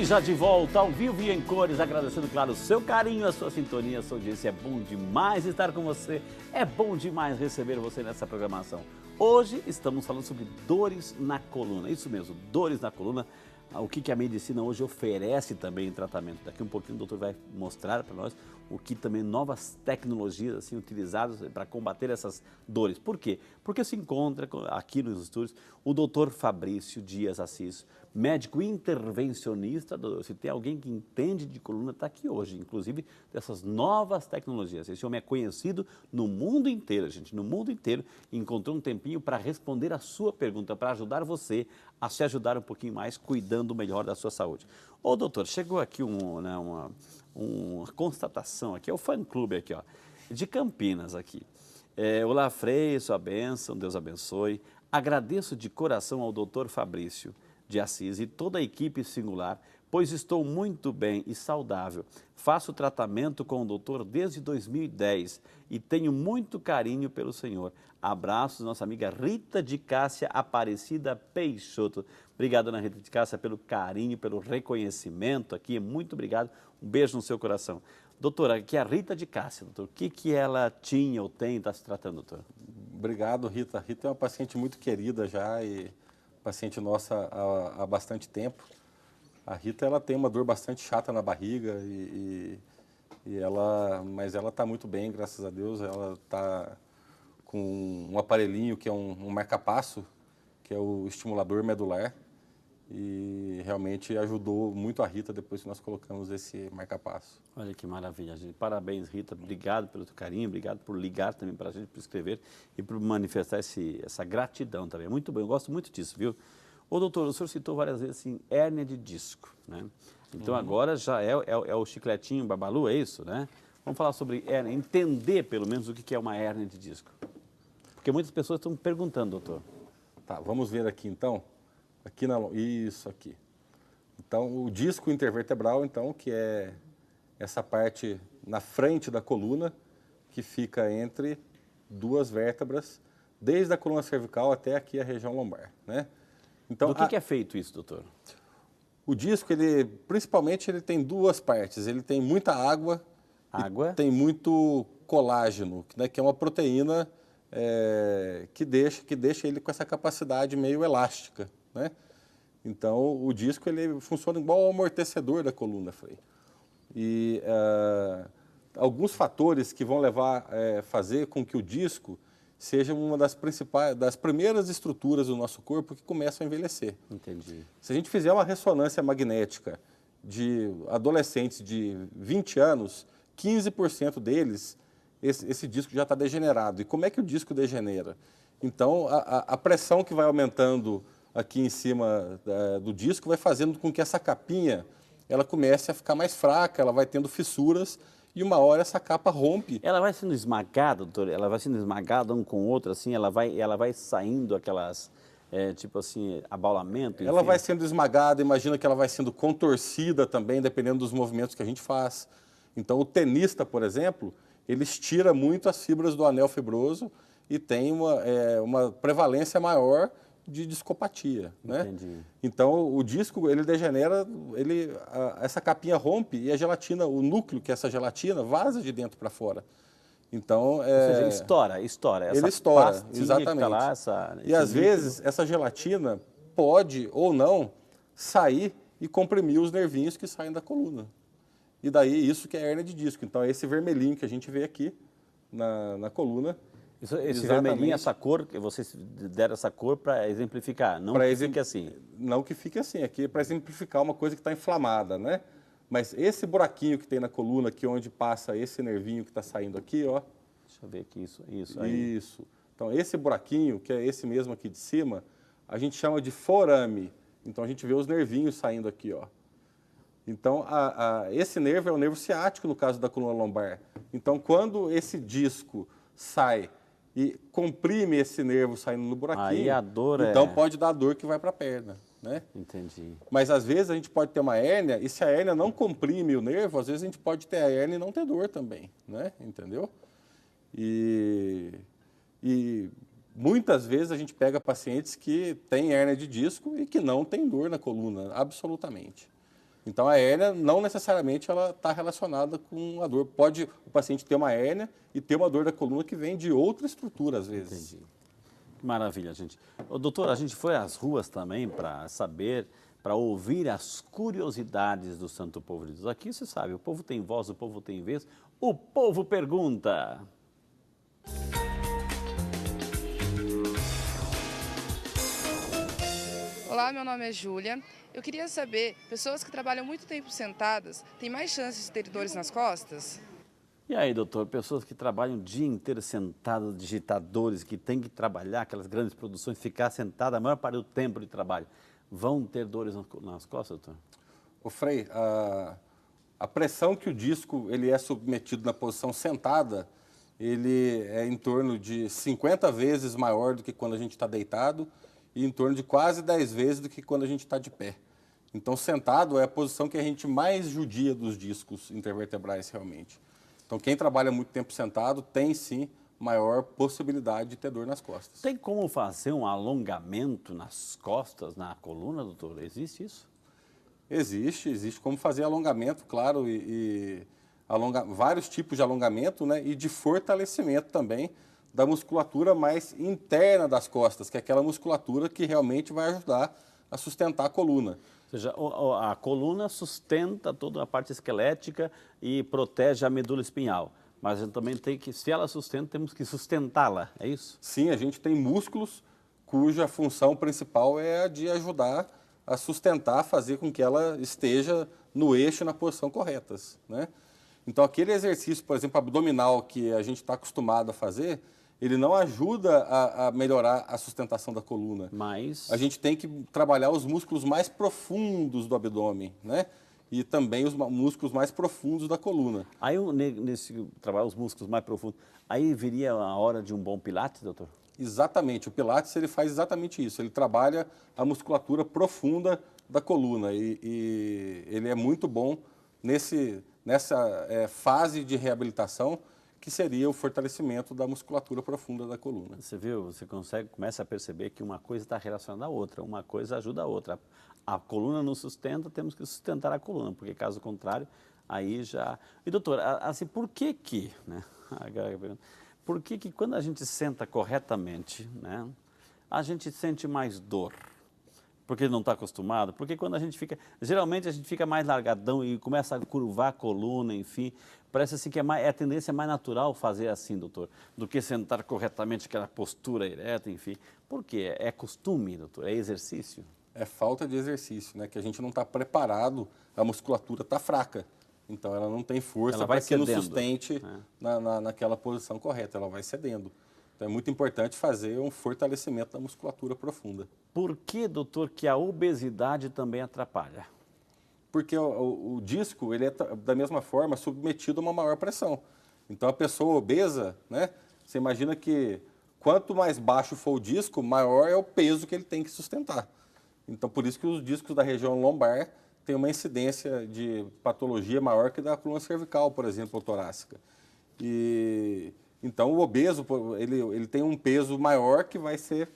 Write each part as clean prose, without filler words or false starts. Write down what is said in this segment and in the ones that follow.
bem, já de volta ao vivo e em cores, agradecendo, claro, o seu carinho, a sua sintonia, a sua audiência. É bom demais estar com você, é bom demais receber você nessa programação. Hoje estamos falando sobre dores na coluna, isso mesmo, dores na coluna. O que a medicina hoje oferece também em tratamento. Daqui um pouquinho o doutor vai mostrar para nós o que também novas tecnologias assim, utilizadas para combater essas dores. Por quê? Porque se encontra aqui nos estúdios o doutor Fabrício Dias Assis, médico intervencionista. Se tem alguém que entende de coluna, está aqui hoje, inclusive dessas novas tecnologias. Esse homem é conhecido no mundo inteiro, gente, no mundo inteiro. Encontrou um tempinho para responder a sua pergunta, para ajudar você a se ajudar um pouquinho mais, cuidando melhor da sua saúde. Ô, doutor, chegou aqui uma constatação, aqui é o fã-clube aqui, ó, de Campinas aqui. Olá, Frei, sua bênção, Deus abençoe. Agradeço de coração ao doutor Fabrício de Assis e toda a equipe singular, pois estou muito bem e saudável. Faço tratamento com o doutor desde 2010 e tenho muito carinho pelo senhor. Abraços, nossa amiga Rita de Cássia Aparecida Peixoto. Obrigado, dona Rita de Cássia, pelo carinho, pelo reconhecimento aqui. Muito obrigado. Um beijo no seu coração. Doutora, aqui é a Rita de Cássia, doutor. O que ela tinha ou tem, está se tratando, doutor? Obrigado, Rita. A Rita é uma paciente muito querida já e paciente nossa há bastante tempo. A Rita, ela tem uma dor bastante chata na barriga mas ela está muito bem, graças a Deus. Ela está com um aparelhinho que é um marca-passo, que é o estimulador medular, e realmente ajudou muito a Rita depois que nós colocamos esse marca-passo. Olha que maravilha, gente. Parabéns, Rita. Obrigado pelo teu carinho, obrigado por ligar também para a gente, por escrever e por manifestar essa gratidão também. Muito bem, eu gosto muito disso, viu? Ô, doutor, o senhor citou várias vezes assim, hérnia de disco, né? Então agora já é o chicletinho babalu, é isso, né? Vamos falar sobre hérnia, entender pelo menos o que é uma hérnia de disco. Porque muitas pessoas estão perguntando, doutor. Tá, vamos ver aqui então. Isso aqui. Então, o disco intervertebral, então, que é essa parte na frente da coluna, que fica entre duas vértebras, desde a coluna cervical até aqui a região lombar, né? Então, do que é feito isso, doutor? O disco, principalmente, ele tem duas partes. Ele tem muita água, e tem muito colágeno, né, que é uma proteína que deixa ele com essa capacidade meio elástica, né? Então, o disco ele funciona igual ao amortecedor da coluna, Frei. E alguns fatores que vão fazer com que o disco seja uma das primeiras estruturas do nosso corpo que começam a envelhecer. Entendi. Se a gente fizer uma ressonância magnética de adolescentes de 20 anos, 15% deles, esse disco já está degenerado. E como é que o disco degenera? Então, a pressão que vai aumentando aqui em cima do disco vai fazendo com que essa capinha ela comece a ficar mais fraca, ela vai tendo fissuras e uma hora essa capa rompe. Ela vai sendo esmagada, doutor? Ela vai sendo esmagada um com o outro, assim? Ela vai saindo aquelas, tipo assim, abaulamento? Ela vai sendo esmagada, imagina que ela vai sendo contorcida também, dependendo dos movimentos que a gente faz. Então, o tenista, por exemplo, ele estira muito as fibras do anel fibroso e tem uma prevalência maior de discopatia, né? Entendi. Então, o disco, ele degenera, essa capinha rompe e a gelatina, o núcleo, que é essa gelatina, vaza de dentro para fora. Então, ou seja, estoura. Ele estoura, exatamente. Tá lá, e às vezes, essa gelatina pode ou não sair e comprimir os nervinhos que saem da coluna. E daí, isso que é hérnia de disco. Então, é esse vermelhinho que a gente vê aqui na coluna. Esse vermelhinho, essa cor, vocês deram essa cor para exemplificar, não que fique assim. Não que fique assim, aqui é para exemplificar uma coisa que está inflamada, né? Mas esse buraquinho que tem na coluna, aqui onde passa esse nervinho que está saindo aqui, ó. Deixa eu ver aqui, isso aí. Isso. Então, esse buraquinho, que é esse mesmo aqui de cima, a gente chama de forame. Então, a gente vê os nervinhos saindo aqui, ó. Então, esse nervo é o nervo ciático, no caso da coluna lombar. Então, quando esse disco sai e comprime esse nervo saindo no buraquinho, aí a dor então pode dar dor que vai para a perna, né? Entendi. Mas às vezes a gente pode ter uma hérnia e se a hérnia não comprime o nervo, às vezes a gente pode ter a hérnia e não ter dor também, né? Entendeu? E muitas vezes a gente pega pacientes que têm hérnia de disco e que não tem dor na coluna, absolutamente. Então, a hérnia não necessariamente ela está relacionada com a dor. Pode o paciente ter uma hérnia e ter uma dor da coluna que vem de outra estrutura, às vezes. Entendi. Maravilha, gente. Ô, doutor, a gente foi às ruas também para saber, para ouvir as curiosidades do Santo Povo de Deus. Aqui você sabe, o povo tem voz, o povo tem vez, o povo pergunta. Olá, meu nome é Júlia. Eu queria saber, pessoas que trabalham muito tempo sentadas, têm mais chances de ter dores nas costas? E aí, doutor, pessoas que trabalham o dia inteiro sentadas, digitadores, que têm que trabalhar, aquelas grandes produções, ficar sentada a maior parte do tempo de trabalho, vão ter dores nas costas, doutor? Ô Frei, a pressão que o disco ele é submetido na posição sentada, ele é em torno de 50 vezes maior do que quando a gente está deitado e em torno de quase 10 vezes do que quando a gente está de pé. Então, sentado é a posição que a gente mais judia dos discos intervertebrais realmente. Então, quem trabalha muito tempo sentado tem, sim, maior possibilidade de ter dor nas costas. Tem como fazer um alongamento nas costas, na coluna, doutor? Existe isso? Existe como fazer alongamento, claro, vários tipos de alongamento, né, e de fortalecimento também da musculatura mais interna das costas, que é aquela musculatura que realmente vai ajudar a sustentar a coluna. Ou seja, a coluna sustenta toda a parte esquelética e protege a medula espinhal. Mas a gente também tem que, se ela sustenta, temos que sustentá-la, é isso? Sim, a gente tem músculos cuja função principal é a de ajudar a sustentar, fazer com que ela esteja no eixo e na posição corretas, né? Então, aquele exercício, por exemplo, abdominal que a gente está acostumado a fazer, ele não ajuda a melhorar a sustentação da coluna. Mas a gente tem que trabalhar os músculos mais profundos do abdômen, né? E também os músculos mais profundos da coluna. Aí, nesse trabalho, os músculos mais profundos, aí viria a hora de um bom pilates, doutor? Exatamente, o Pilates ele faz exatamente isso, ele trabalha a musculatura profunda da coluna e ele é muito bom nessa fase de reabilitação que seria o fortalecimento da musculatura profunda da coluna. Você viu, você começa a perceber que uma coisa está relacionada à outra, uma coisa ajuda a outra. A coluna não sustenta, temos que sustentar a coluna, porque caso contrário, aí já... E doutor, assim, por que que, né? Por que que quando a gente senta corretamente, né, a gente sente mais dor? Porque não está acostumado? Porque quando a gente fica... Geralmente a gente fica mais largadão e começa a curvar a coluna, enfim. Parece assim que a tendência mais natural fazer assim, doutor, do que sentar corretamente, aquela postura ereta, enfim. Por quê? É costume, doutor? É exercício? É falta de exercício, né? Que a gente não está preparado, a musculatura está fraca. Então, ela não tem força para que nos sustente naquela posição correta, ela vai cedendo. Então, é muito importante fazer um fortalecimento da musculatura profunda. Por que, doutor, que a obesidade também atrapalha? Porque o disco, ele é, da mesma forma, submetido a uma maior pressão. Então, a pessoa obesa, né? Você imagina que quanto mais baixo for o disco, maior é o peso que ele tem que sustentar. Então, por isso que os discos da região lombar tem uma incidência de patologia maior que da coluna cervical, por exemplo, ou torácica. Então, o obeso, ele tem um peso maior que vai ser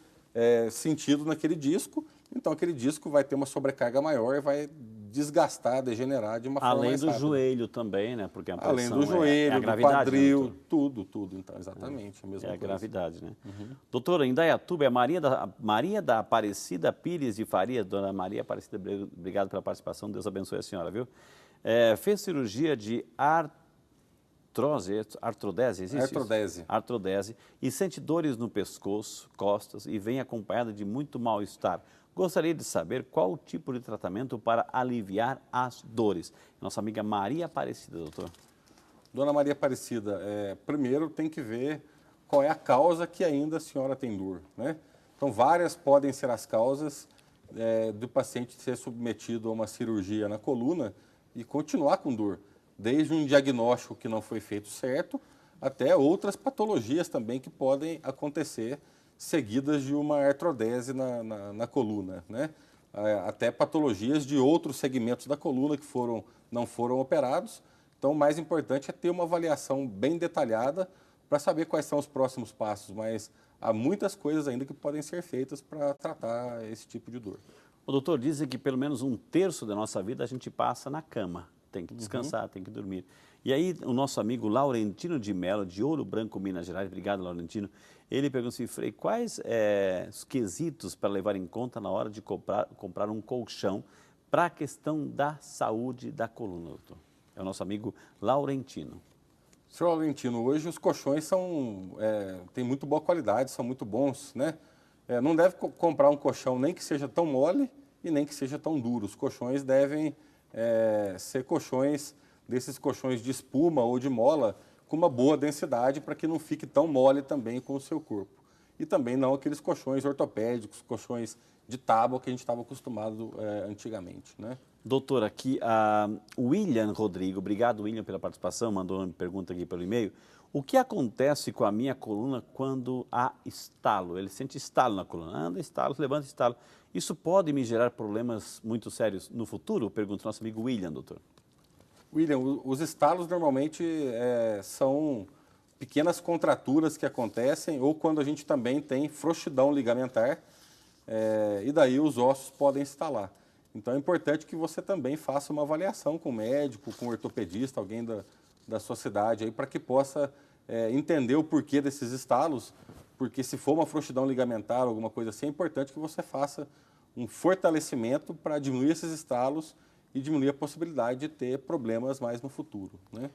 sentido naquele disco, então aquele disco vai ter uma sobrecarga maior e vai desgastar, degenerar de uma forma mais rápida. Além do joelho também, né? Porque a pressão além do joelho, do quadril, né, tudo. Então, exatamente, a mesma coisa. É a gravidade, né? Doutora, em Indaiatuba, é Maria da Aparecida Pires de Farias. Dona Maria Aparecida, obrigado pela participação, Deus abençoe a senhora, viu? Fez cirurgia de artrodese, existe Artrodese. Isso? Artrodese. E sente dores no pescoço, costas e vem acompanhada de muito mal-estar. Gostaria de saber qual o tipo de tratamento para aliviar as dores. Nossa amiga Maria Aparecida, doutor. Dona Maria Aparecida, primeiro tem que ver qual é a causa que ainda a senhora tem dor, né? Então, várias podem ser as causas do paciente ser submetido a uma cirurgia na coluna e continuar com dor. Desde um diagnóstico que não foi feito certo, até outras patologias também que podem acontecer seguidas de uma artrodese na coluna, né? Até patologias de outros segmentos da coluna que não foram operados. Então, o mais importante é ter uma avaliação bem detalhada para saber quais são os próximos passos, mas há muitas coisas ainda que podem ser feitas para tratar esse tipo de dor. O doutor diz que pelo menos um terço da nossa vida a gente passa na cama. Tem que descansar, tem que dormir. E aí o nosso amigo Laurentino de Mello, de Ouro Branco, Minas Gerais, obrigado Laurentino, ele pergunta assim, Frei, quais os quesitos para levar em conta na hora de comprar um colchão para a questão da saúde da coluna, doutor? É o nosso amigo Laurentino. Senhor Laurentino, hoje os colchões têm muito boa qualidade, são muito bons, né? Não deve comprar um colchão nem que seja tão mole e nem que seja tão duro. Os colchões devem ser colchões, desses colchões de espuma ou de mola, com uma boa densidade para que não fique tão mole também com o seu corpo. E também não aqueles colchões ortopédicos, colchões de tábua que a gente estava acostumado antigamente, né? Doutor, aqui, William Rodrigo, obrigado William pela participação, mandou uma pergunta aqui pelo e-mail. O que acontece com a minha coluna quando há estalo? Ele sente estalo na coluna, anda estalo, levanta estalo. Isso pode me gerar problemas muito sérios no futuro? Pergunta o nosso amigo William, doutor. William, os estalos normalmente são pequenas contraturas que acontecem ou quando a gente também tem frouxidão ligamentar e daí os ossos podem estalar. Então é importante que você também faça uma avaliação com o médico, com o ortopedista, alguém da sua cidade, aí, para que possa entender o porquê desses estalos, porque se for uma frouxidão ligamentar, alguma coisa assim, é importante que você faça um fortalecimento para diminuir esses estalos e diminuir a possibilidade de ter problemas mais no futuro, né?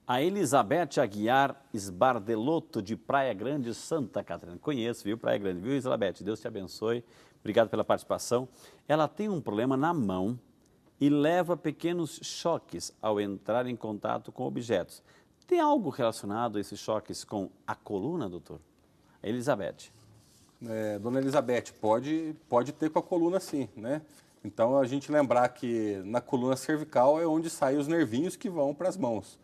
A Elizabeth Aguiar Esbardelotto, de Praia Grande, Santa Catarina. Conheço, viu, Praia Grande, viu, Elizabeth? Deus te abençoe. Obrigado pela participação. Ela tem um problema na mão e leva pequenos choques ao entrar em contato com objetos. Tem algo relacionado a esses choques com a coluna, doutor? Elizabeth. Dona Elizabeth, pode ter com a coluna sim, né? Então a gente lembrar que na coluna cervical é onde saem os nervinhos que vão para as mãos.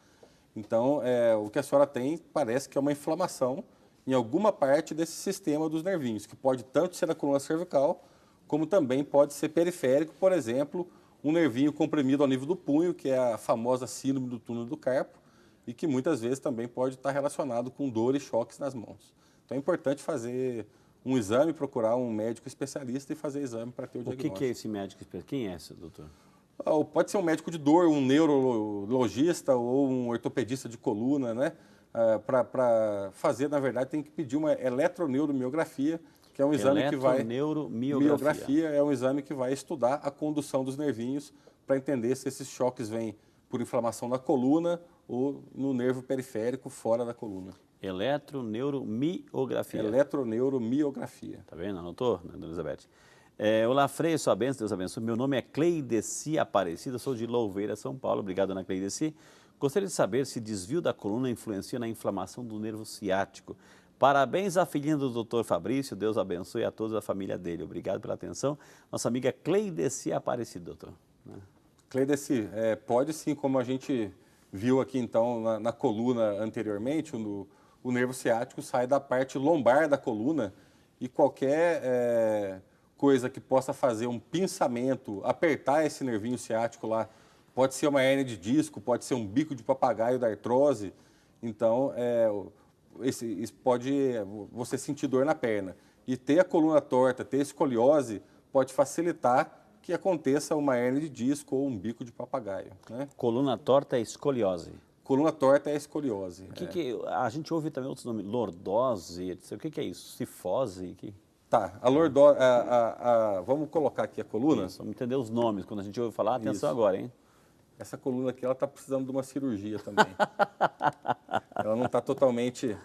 Então o que a senhora tem parece que é uma inflamação em alguma parte desse sistema dos nervinhos, que pode tanto ser na coluna cervical, como também pode ser periférico, por exemplo, um nervinho comprimido ao nível do punho, que é a famosa síndrome do túnel do carpo, e que muitas vezes também pode estar relacionado com dor e choques nas mãos. Então é importante fazer um exame, procurar um médico especialista e fazer exame para ter o diagnóstico. O que é esse médico especialista? Quem é esse, doutor? Pode ser um médico de dor, um neurologista ou um ortopedista de coluna, né? Para fazer, na verdade, tem que pedir uma eletroneuromiografia, que é um exame que vai... Miografia é um exame que vai estudar a condução dos nervinhos para entender se esses choques vêm por inflamação na coluna ou no nervo periférico fora da coluna. Eletroneuromiografia. Eletroneuromiografia. Tá vendo? Anotou, né, dona Elizabeth? Olá, Frei, sua bênção, Deus abençoe. Meu nome é Cleideci Aparecida, sou de Louveira, São Paulo. Obrigado, dona Cleideci. Gostaria de saber se desvio da coluna influencia na inflamação do nervo ciático. Parabéns à filhinha do doutor Fabrício, Deus abençoe a toda a família dele. Obrigado pela atenção. Nossa amiga Cleideci Aparecida, doutor. Cleideci, pode sim, como a gente viu aqui então na coluna anteriormente, o nervo ciático sai da parte lombar da coluna e qualquer coisa que possa fazer um pinçamento, apertar esse nervinho ciático lá, pode ser uma hérnia de disco, pode ser um bico de papagaio da artrose, então isso pode você sentir dor na perna. E ter a coluna torta, ter escoliose, pode facilitar que aconteça uma hérnia de disco ou um bico de papagaio, né? Coluna torta é escoliose. Coluna torta é escoliose. A gente ouve também outros nomes, lordose, etc. O que é isso? Cifose? Tá, a lordose, vamos colocar aqui a coluna. Isso, vamos entender os nomes. Quando a gente ouve falar, atenção agora, hein? Essa coluna aqui, ela está precisando de uma cirurgia também. Ela não está totalmente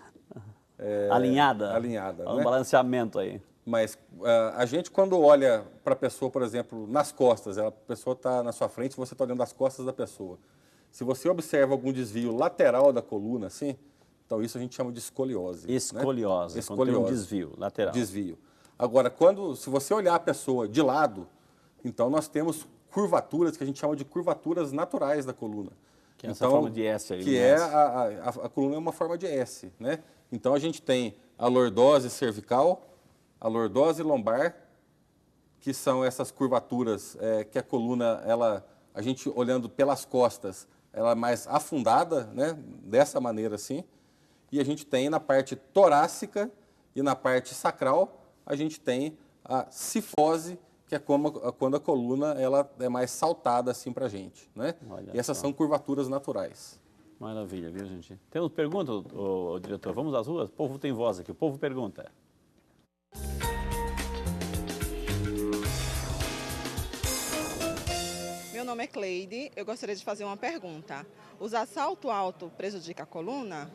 alinhada. Um né? Balanceamento aí. Mas a gente, quando olha para a pessoa, por exemplo, nas costas, a pessoa está na sua frente, você está olhando das costas da pessoa. Se você observa algum desvio lateral da coluna, assim, então isso a gente chama de escoliose. Escoliose, né? Quando tem um desvio lateral. Desvio. Agora, se você olhar a pessoa de lado, então nós temos curvaturas que a gente chama de curvaturas naturais da coluna. Que é essa forma de S aí. Que a coluna é uma forma de S, né? Então a gente tem a lordose cervical, a lordose lombar, que são essas curvaturas que a coluna, a gente olhando pelas costas, ela é mais afundada, né? Dessa maneira assim. E a gente tem na parte torácica e na parte sacral, a gente tem a cifose, que que é quando a coluna ela é mais saltada assim para a gente, né? E essas são curvaturas naturais. Maravilha, viu, gente? Temos pergunta, ô, diretor? Vamos às ruas? O povo tem voz aqui, o povo pergunta. Meu nome é Cleide, eu gostaria de fazer uma pergunta. Usar salto alto prejudica a coluna?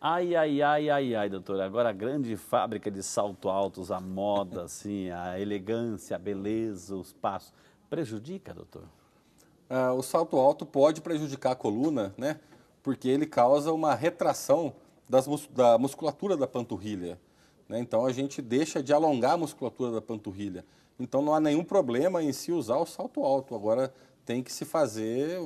Ai, ai, ai, ai, ai, doutora. Agora a grande fábrica de salto altos, a moda, assim, a elegância, a beleza, os passos. Prejudica, doutor? O salto alto pode prejudicar a coluna, né? Porque ele causa uma retração da musculatura da panturrilha, né? Então a gente deixa de alongar a musculatura da panturrilha. Então não há nenhum problema em se usar o salto alto. Agora tem que se fazer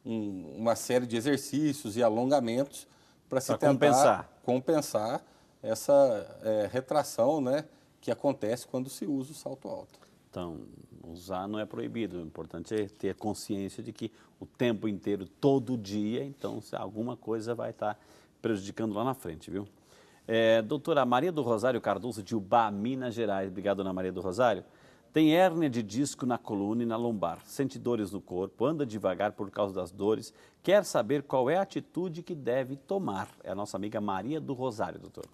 uma série de exercícios e alongamentos para se tentar compensar essa retração, né, que acontece quando se usa o salto alto. Então, usar não é proibido, o importante é ter consciência de que o tempo inteiro, todo dia, então se alguma coisa vai estar prejudicando lá na frente, viu? Doutora Maria do Rosário Cardoso, de Ubá, Minas Gerais. Obrigado, dona Maria do Rosário. Tem hérnia de disco na coluna e na lombar, sente dores no corpo, anda devagar por causa das dores, quer saber qual é a atitude que deve tomar. É a nossa amiga Maria do Rosário, doutor.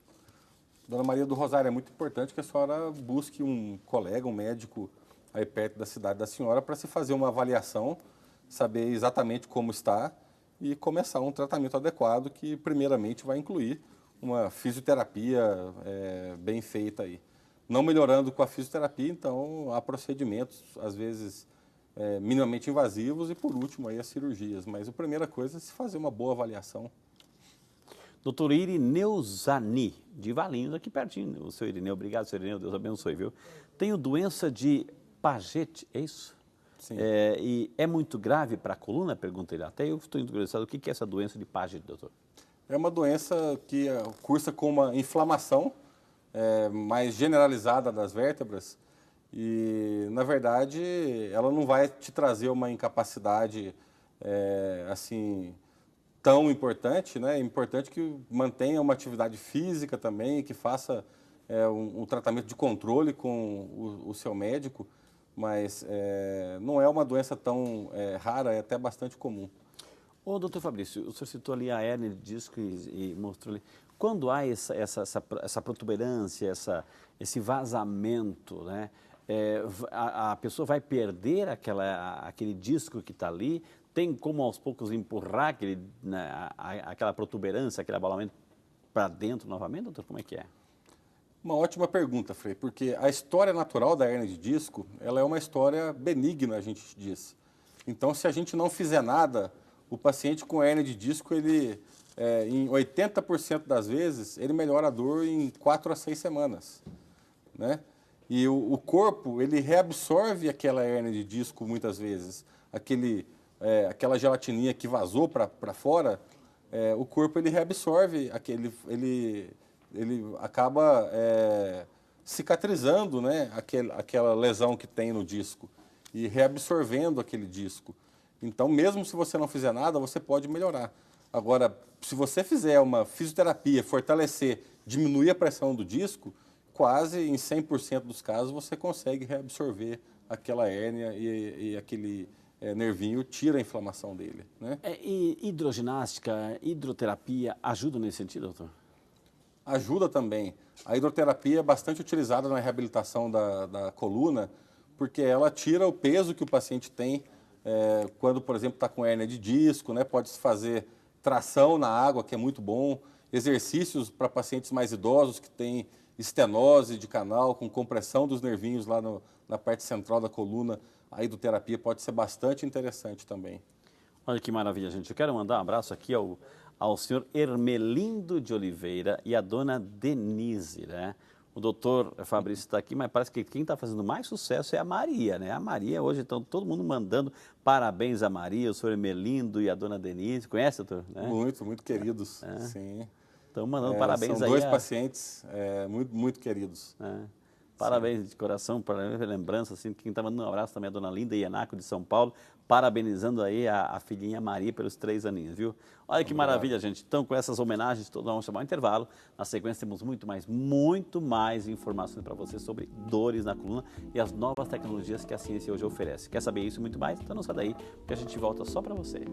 Dona Maria do Rosário, é muito importante que a senhora busque um colega, um médico aí perto da cidade da senhora para se fazer uma avaliação, saber exatamente como está e começar um tratamento adequado que primeiramente vai incluir uma fisioterapia bem feita aí. Não melhorando com a fisioterapia, então há procedimentos, às vezes, minimamente invasivos e, por último, aí as cirurgias. Mas a primeira coisa é se fazer uma boa avaliação. Doutor Irineu Zani, de Valinhos, aqui pertinho. O seu Irineu, obrigado, seu Irineu, Deus abençoe, viu? Tenho doença de Paget, é isso? Sim. E é muito grave para a coluna? Pergunta ele. Até eu estou interessado, o que é essa doença de Paget, doutor? É uma doença que cursa com uma inflamação mais generalizada das vértebras e, na verdade, ela não vai te trazer uma incapacidade assim tão importante, né? É importante que mantenha uma atividade física também, que faça um tratamento de controle com o seu médico, mas não é uma doença tão rara, é até bastante comum. Ô, doutor Fabrício, o senhor citou ali a hérnia de disco e mostrou ali. Quando há essa protuberância, esse vazamento, né, a pessoa vai perder aquele disco que está ali? Tem como aos poucos empurrar aquela protuberância, aquele abalamento para dentro novamente, doutor? Como é que é? Uma ótima pergunta, Frei, porque a história natural da hérnia de disco, ela é uma história benigna, a gente diz. Então, se a gente não fizer nada, o paciente com hérnia de disco, ele, em 80% das vezes, ele melhora a dor em 4 a 6 semanas, né? E o corpo, ele reabsorve aquela hérnia de disco muitas vezes, aquela gelatininha que vazou para fora, o corpo ele reabsorve, ele acaba cicatrizando, né, aquela lesão que tem no disco e reabsorvendo aquele disco. Então, mesmo se você não fizer nada, você pode melhorar. Agora, se você fizer uma fisioterapia, fortalecer, diminuir a pressão do disco, quase em 100% dos casos você consegue reabsorver aquela hérnia e aquele nervinho tira a inflamação dele, né? E hidroginástica, hidroterapia ajuda nesse sentido, doutor? Ajuda também. A hidroterapia é bastante utilizada na reabilitação da coluna, porque ela tira o peso que o paciente tem quando, por exemplo, está com hérnia de disco, né? Pode-se fazer tração na água, que é muito bom, exercícios para pacientes mais idosos que têm estenose de canal, com compressão dos nervinhos lá na parte central da coluna. A hidroterapia pode ser bastante interessante também. Olha que maravilha, gente. Eu quero mandar um abraço aqui ao senhor Hermelindo de Oliveira e à dona Denise, né? O doutor Fabrício está aqui, mas parece que quem está fazendo mais sucesso é a Maria, né? A Maria, hoje estão todo mundo mandando parabéns a Maria, o senhor Hermelindo e a dona Denise. Conhece, doutor? Né? Muito, muito queridos, sim. Estão mandando parabéns aí. São dois pacientes muito, muito queridos. Parabéns de coração, parabéns pela lembrança, assim, quem está mandando um abraço também é a dona Linda Ianaco de São Paulo, parabenizando aí a filhinha Maria pelos 3 aninhos, viu? Olha que maravilha, gente. Então, com essas homenagens, todos vamos chamar um intervalo. Na sequência, temos muito mais informações para você sobre dores na coluna e as novas tecnologias que a ciência hoje oferece. Quer saber isso e muito mais? Então não sai daí, porque a gente volta só para você.